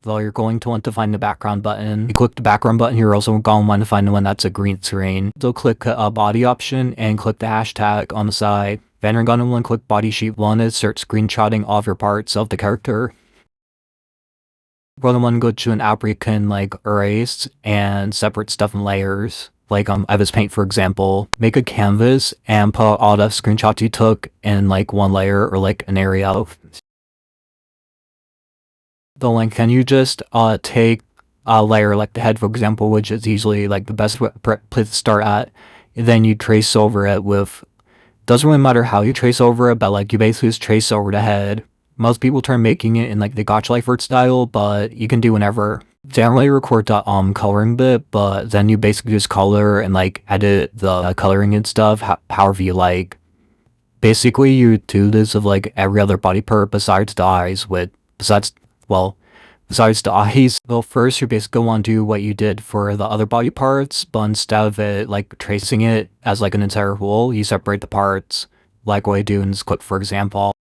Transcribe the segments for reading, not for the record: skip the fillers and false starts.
Though you're going to want to find the background button. You click the background button, you're also going to want to find the one that's a green screen. So click a body option and click the hashtag on the side. Then you're going to want to click body sheet 1 and start screenshotting all of your parts of the character. We're going to want to go to an app where you can like erase and separate stuff in layers. Like Eva's Paint, for example, make a canvas and put all the screenshots you took in like one layer or like an area. The link, can you just take a layer like the head, for example, which is usually like the best place to start at, and then you trace over it with, doesn't really matter how you trace over it, but like you basically just trace over the head. Most people try making it in like the gacha life art style, but you can do whenever. Generally record the coloring bit, but then you basically just color and like edit the coloring and stuff however you like. Basically you do this of like every other body part besides the eyes besides the eyes. Well, first you're basically going to do what you did for the other body parts, but instead of it like tracing it as like an entire whole, you separate the parts, like what I do in this clip, for example.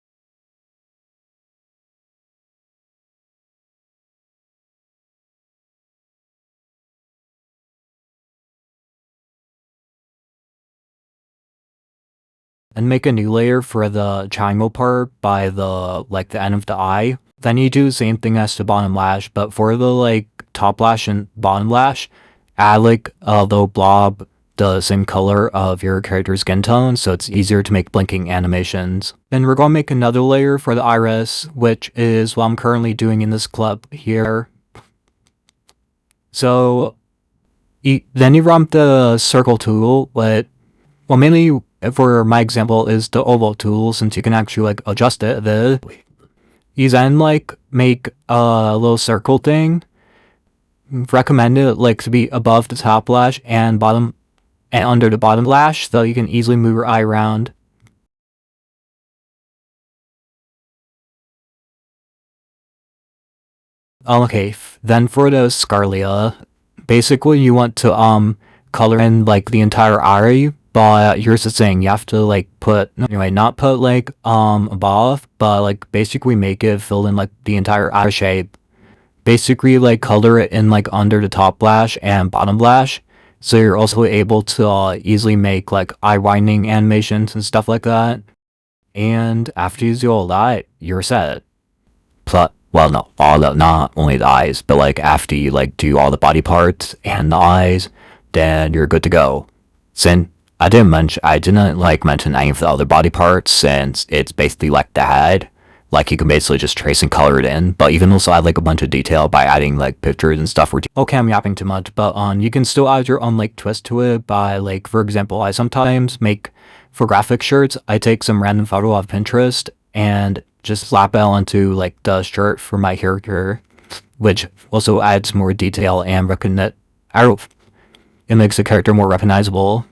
And make a new layer for the triangle part by the end of the eye. Then you do the same thing as the bottom lash, but for the like top lash and bottom lash, add like a little blob the same color of your character's skin tone, so it's easier to make blinking animations. Then we're going to make another layer for the iris, which is what I'm currently doing in this clip here. So then you run the circle tool, mainly for my example is the oval tool, since you can actually like adjust it. You then like make a little circle thing. Recommend it like to be above the top lash and bottom and under the bottom lash, so you can easily move your eye around. Okay, then for the scalia, basically you want to color in like the entire eye, but here's the thing, you have to like not put like above, but like basically make it fill in like the entire eye shape. Basically like color it in like under the top lash and bottom lash, so you're also able to easily make like eye winding animations and stuff like that. And after you do all that, you're set. Well, no, not only the eyes, but like after you like do all the body parts and the eyes, then you're good to go. Since I didn't mention any of the other body parts, since it's basically like the head. Like you can basically just trace and color it in, but you can also add like a bunch of detail by adding like pictures and stuff. Okay, I'm yapping too much, but you can still add your own like twist to it by like, for example, I sometimes make, for graphic shirts, I take some random photo off Pinterest and just slap it onto like the shirt for my character, which also adds more detail and it makes the character more recognizable.